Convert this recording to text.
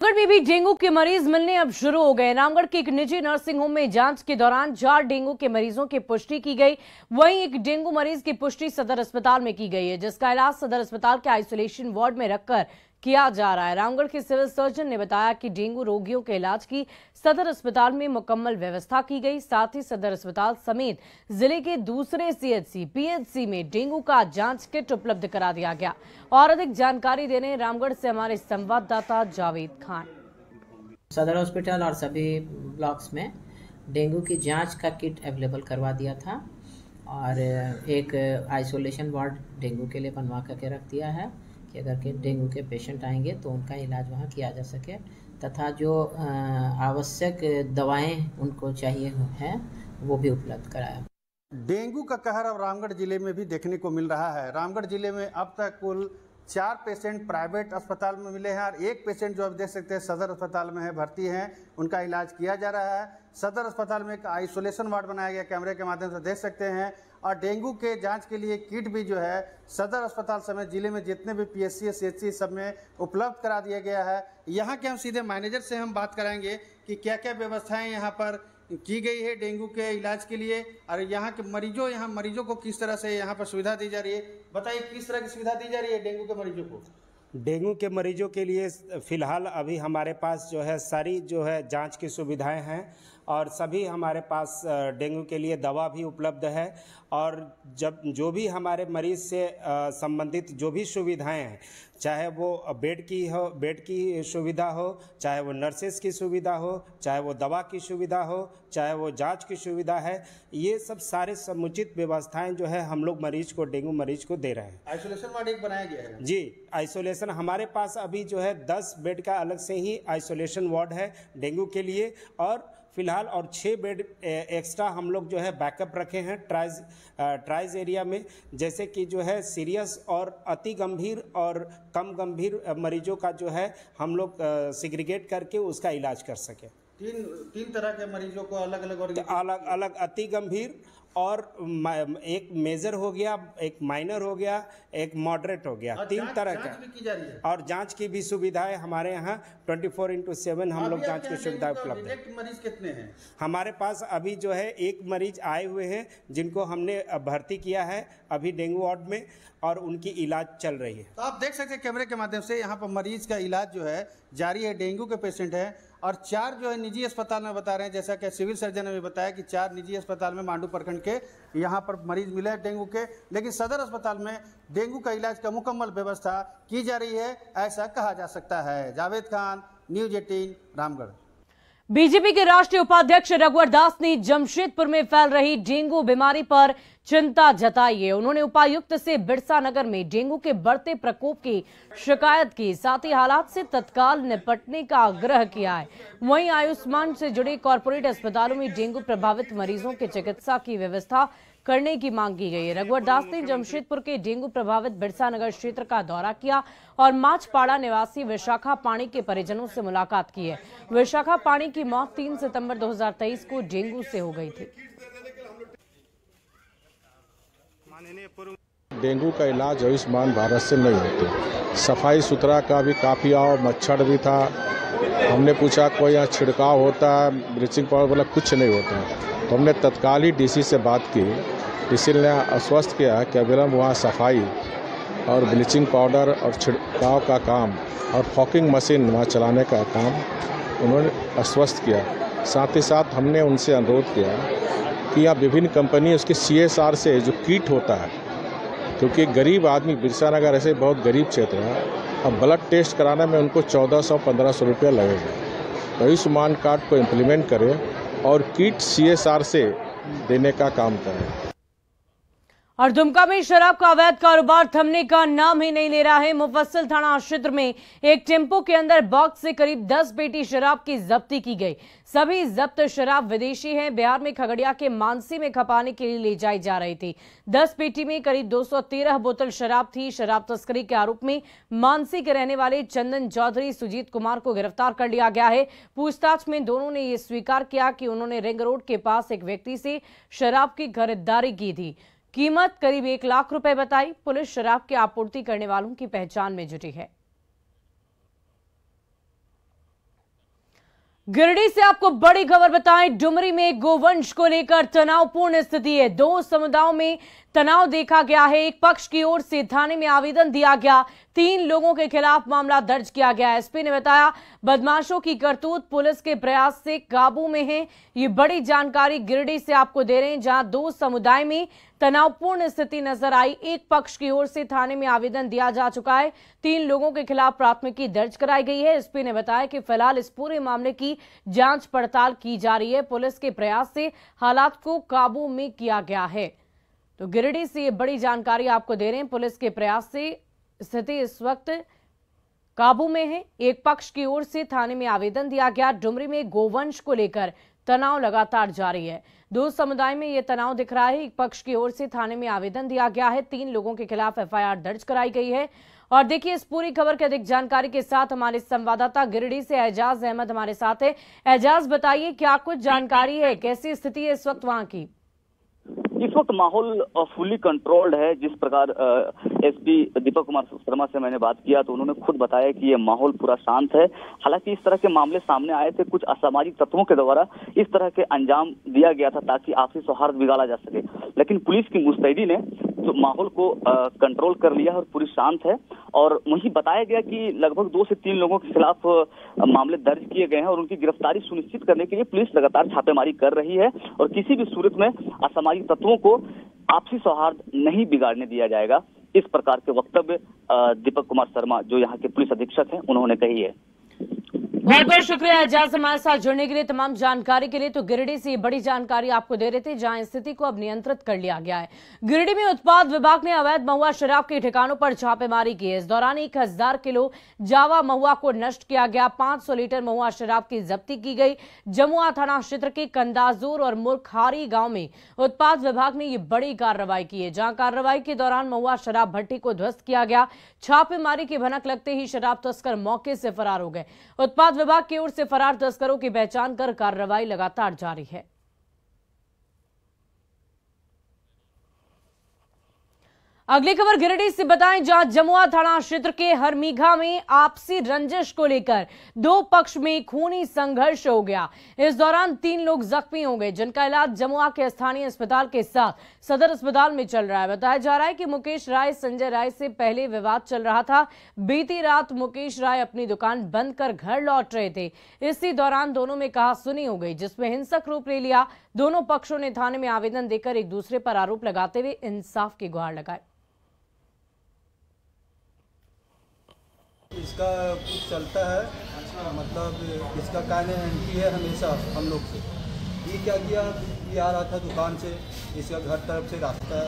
रामगढ़ में भी डेंगू के मरीज मिलने अब शुरू हो गए। रामगढ़ के एक निजी नर्सिंग होम में जांच के दौरान 4 डेंगू के मरीजों की पुष्टि की गई। वहीं एक डेंगू मरीज की पुष्टि सदर अस्पताल में की गई है, जिसका इलाज सदर अस्पताल के आइसोलेशन वार्ड में रखकर किया जा रहा है। रामगढ़ के सिविल सर्जन ने बताया कि डेंगू रोगियों के इलाज की सदर अस्पताल में मुकम्मल व्यवस्था की गई। साथ ही सदर अस्पताल समेत जिले के दूसरे सीएचसी, पीएचसी में डेंगू का जांच किट उपलब्ध करा दिया गया। और अधिक जानकारी देने रामगढ़ से हमारे संवाददाता जावेद खान। सदर हॉस्पिटल और सभी ब्लॉक्स में डेंगू की जांच का किट अवेलेबल करवा दिया था और एक आइसोलेशन वार्ड डेंगू के लिए बनवा करके रख दिया है कि अगर के डेंगू के पेशेंट आएंगे तो उनका इलाज वहाँ किया जा सके, तथा जो आवश्यक दवाएं उनको चाहिए हैं वो भी उपलब्ध कराया। डेंगू का कहर अब रामगढ़ जिले में भी देखने को मिल रहा है। रामगढ़ जिले में अब तक कुल 4 पेशेंट प्राइवेट अस्पताल में मिले हैं और 1 पेशेंट जो आप देख सकते हैं सदर अस्पताल में है, भर्ती हैं, उनका इलाज किया जा रहा है। सदर अस्पताल में एक आइसोलेशन वार्ड बनाया गया, कैमरे के माध्यम से देख सकते हैं। और डेंगू के जांच के लिए किट भी जो है सदर अस्पताल समेत जिले में जितने भी पीएचसी सीएचसी सब में उपलब्ध करा दिया गया है। यहाँ के हम सीधे मैनेजर से हम बात कराएंगे कि क्या क्या व्यवस्थाएं यहाँ पर की गई है डेंगू के इलाज के लिए और यहाँ के मरीजों को किस तरह से यहाँ पर सुविधा दी जा रही है। बताइए किस तरह की सुविधा दी जा रही है डेंगू के मरीजों को। डेंगू के मरीजों के लिए फ़िलहाल अभी हमारे पास जो है सारी जो है जांच की सुविधाएं हैं और सभी हमारे पास डेंगू के लिए दवा भी उपलब्ध है। और जब जो भी हमारे मरीज़ से संबंधित जो भी सुविधाएं हैं, चाहे वो बेड की सुविधा हो, चाहे वो नर्सेस की सुविधा हो, चाहे वो दवा की सुविधा हो, चाहे वो जांच की सुविधा है, ये सब सारे समुचित व्यवस्थाएं जो है हम लोग डेंगू मरीज को दे रहे हैं। आइसोलेशन वार्ड एक बनाया गया है जी। आइसोलेशन हमारे पास अभी जो है 10 बेड का अलग से ही आइसोलेशन वार्ड है डेंगू के लिए और फिलहाल और 6 बेड एक्स्ट्रा हम लोग जो है बैकअप रखे हैं ट्राइज एरिया में, जैसे कि जो है सीरियस और अति गंभीर और कम गंभीर मरीजों का जो है हम लोग सेग्रीगेट करके उसका इलाज कर सके। तीन तरह के मरीजों को अलग अलग अति गंभीर और एक मेजर हो गया, एक माइनर हो गया, एक मॉडरेट हो गया, 3 तरह का। की जा रही है। और जांच की भी सुविधाएं हमारे यहाँ 24/7 हम लोग जांच की सुविधा उपलब्ध है। मरीज कितने हैं हमारे पास? अभी जो है 1 मरीज आए हुए हैं जिनको हमने भर्ती किया है अभी डेंगू वार्ड में और उनकी इलाज चल रही है। तो आप देख सकते हैं कैमरे के माध्यम से यहाँ पर मरीज का इलाज जो है जारी है। डेंगू के पेशेंट है और 4 जो है निजी अस्पताल में बता रहे हैं, जैसा कि सिविल सर्जन ने भी बताया कि 4 निजी अस्पताल में मांडू प्रखंड के यहाँ पर मरीज मिले हैं डेंगू के, लेकिन सदर अस्पताल में डेंगू का इलाज का मुकम्मल व्यवस्था की जा रही है, ऐसा कहा जा सकता है। जावेद खान, न्यूज़ 18 रामगढ़। बीजेपी के राष्ट्रीय उपाध्यक्ष रघुवर दास ने जमशेदपुर में फैल रही डेंगू बीमारी पर चिंता जताई है। उन्होंने उपायुक्त से बिरसा नगर में डेंगू के बढ़ते प्रकोप की शिकायत की, साथ ही हालात से तत्काल निपटने का आग्रह किया है। वहीं आयुष्मान से जुड़े कॉर्पोरेट अस्पतालों में डेंगू प्रभावित मरीजों की चिकित्सा की व्यवस्था करने की मांग की गई है। रघुवर दास ने जमशेदपुर के डेंगू प्रभावित बिरसा नगर क्षेत्र का दौरा किया और माछपाड़ा निवासी विशाखा पाणी के परिजनों से मुलाकात की है। विशाखा पाणी की मौत 3 सितंबर 2023 को डेंगू से हो गई थी। डेंगू का इलाज आयुष्मान भारत से नहीं होते। सफाई सुथरा का भी काफ़ी और मच्छर भी था। हमने पूछा कोई यहाँ छिड़काव होता है, ब्लीचिंग पाउडर, बोला कुछ नहीं होता है। तो हमने तत्काल ही डीसी से बात की। डीसी ने आश्वस्त किया कि अविलंब वहाँ सफाई और ब्लीचिंग पाउडर और छिड़काव का काम और फॉकिंग मशीन वहाँ चलाने का काम उन्होंने आश्वस्त किया। साथ ही साथ हमने उनसे अनुरोध किया कि यहाँ विभिन्न कंपनी उसके CSR से जो किट होता है, क्योंकि गरीब आदमी बिरसा नगर ऐसे बहुत गरीब क्षेत्र है, अब ब्लड टेस्ट कराने में उनको 1400-1500 रुपया लगेगा। तो आयुष्मान कार्ड को इम्प्लीमेंट करें और किट CSR से देने का काम करें। और दुमका में शराब का अवैध कारोबार थमने का नाम ही नहीं ले रहा है। मुफस्सिल थाना क्षेत्र में एक टेम्पो के अंदर बॉक्स से करीब 10 पेटी शराब की जब्ती की गई। सभी जब्त शराब विदेशी हैं। बिहार में खगड़िया के मानसी में खपाने के लिए ले जाई जा रही थी। 10 पेटी में करीब 213 बोतल शराब थी। शराब तस्करी के आरोप में मानसी के रहने वाले चंदन चौधरी सुजीत कुमार को गिरफ्तार कर लिया गया है। पूछताछ में दोनों ने यह स्वीकार किया कि उन्होंने रिंग रोड के पास एक व्यक्ति से शराब की खरीदारी की थी। कीमत करीब 1 लाख रुपए बताई। पुलिस शराब की आपूर्ति करने वालों की पहचान में जुटी है। गिरिडीह से आपको बड़ी खबर बताएं। डुमरी में गोवंश को लेकर तनावपूर्ण स्थिति है। दो समुदायों में तनाव देखा गया है। एक पक्ष की ओर से थाने में आवेदन दिया गया, 3 लोगों के खिलाफ मामला दर्ज किया गया। एसपी ने बताया, बदमाशों की करतूत पुलिस के प्रयास से काबू में है। ये बड़ी जानकारी गिरिडीह से आपको दे रहे हैं, जहां दो समुदाय में तनावपूर्ण स्थिति नजर आई। एक पक्ष की ओर से थाने में आवेदन दिया जा चुका है, 3 लोगों के खिलाफ प्राथमिकी दर्ज कराई गई है। एसपी ने बताया कि फिलहाल इस पूरे मामले की जांच पड़ताल की जा रही है। पुलिस के प्रयास से हालात को काबू में किया गया है। तो गिरिडीह से ये बड़ी जानकारी आपको दे रहे हैं। पुलिस के प्रयास से स्थिति इस वक्त काबू में है। एक पक्ष की ओर से थाने में आवेदन दिया गया। डुमरी में गोवंश को लेकर तनाव लगातार जारी है। दो समुदाय में यह तनाव दिख रहा है। एक पक्ष की ओर से थाने में आवेदन दिया गया है, 3 लोगों के खिलाफ एफआईआर दर्ज कराई गई है। और देखिए, इस पूरी खबर की अधिक जानकारी के साथ हमारे संवाददाता गिरिडीह से एजाज अहमद हमारे साथ है। एजाज, बताइए क्या कुछ जानकारी है, कैसी स्थिति है इस वक्त वहां की? इस वक्त माहौल फुली कंट्रोल्ड है। जिस प्रकार एसपी दीपक कुमार शर्मा से मैंने बात किया तो उन्होंने खुद बताया कि ये माहौल पूरा शांत है। हालांकि इस तरह के मामले सामने आए थे, कुछ असामाजिक तत्वों के द्वारा इस तरह के अंजाम दिया गया था ताकि आपसी सौहार्द बिगाड़ा जा सके, लेकिन पुलिस की मुस्तैदी ने तो माहौल को कंट्रोल कर लिया और पूरी शांत है। और वहीं बताया गया कि लगभग 2 से 3 लोगों के खिलाफ मामले दर्ज किए गए हैं और उनकी गिरफ्तारी सुनिश्चित करने के लिए पुलिस लगातार छापेमारी कर रही है और किसी भी सूरत में असामाजिक तत्वों को आपसी सौहार्द नहीं बिगाड़ने दिया जाएगा। इस प्रकार के वक्तव्य दीपक कुमार शर्मा, जो यहाँ के पुलिस अधीक्षक हैं, उन्होंने कही है। बहुत बहुत शुक्रिया एजाज हमारे साथ जुड़ने के लिए, तमाम जानकारी के लिए। तो गिरिडीह से बड़ी जानकारी आपको दे रहे थे, जहां स्थिति को अब नियंत्रित कर लिया गया है। गिरिडीह में उत्पाद विभाग ने अवैध महुआ शराब के ठिकानों पर छापेमारी की है। इस दौरान 1000 किलो जावा महुआ को नष्ट किया गया, 500 लीटर महुआ शराब की जब्ती की गई। जमुआ थाना क्षेत्र के कंदाजूर और मुरखारी गांव में उत्पाद विभाग ने ये बड़ी कार्रवाई की है, जहां कार्रवाई के दौरान महुआ शराब भट्टी को ध्वस्त किया गया। छापेमारी की भनक लगते ही शराब तस्कर मौके से फरार हो गए। उत्पाद विभाग की ओर से फरार तस्करों की पहचान कर कार्रवाई लगातार जारी है। अगली खबर गिरिडीह से बताएं, जहां जमुआ थाना क्षेत्र के हरमीघा में आपसी रंजिश को लेकर 2 पक्ष में खूनी संघर्ष हो गया। इस दौरान 3 लोग जख्मी हो गए, जिनका इलाज जमुआ के स्थानीय अस्पताल के साथ सदर अस्पताल में चल रहा है। बताया जा रहा है कि मुकेश राय संजय राय से पहले विवाद चल रहा था। बीती रात मुकेश राय अपनी दुकान बंद कर घर लौट रहे थे। इसी दौरान दोनों में कहासुनी हो गई, जिसमें हिंसक रूप ले लिया। दोनों पक्षों ने थाने में आवेदन देकर एक दूसरे पर आरोप लगाते हुए इंसाफ की गुहार लगाई। इसका कुछ चलता है, मतलब इसका एंट्री है हमेशा हम लोग से। ये क्या किया, ये आ रहा था दुकान से, इसका घर तरफ से रास्ता है,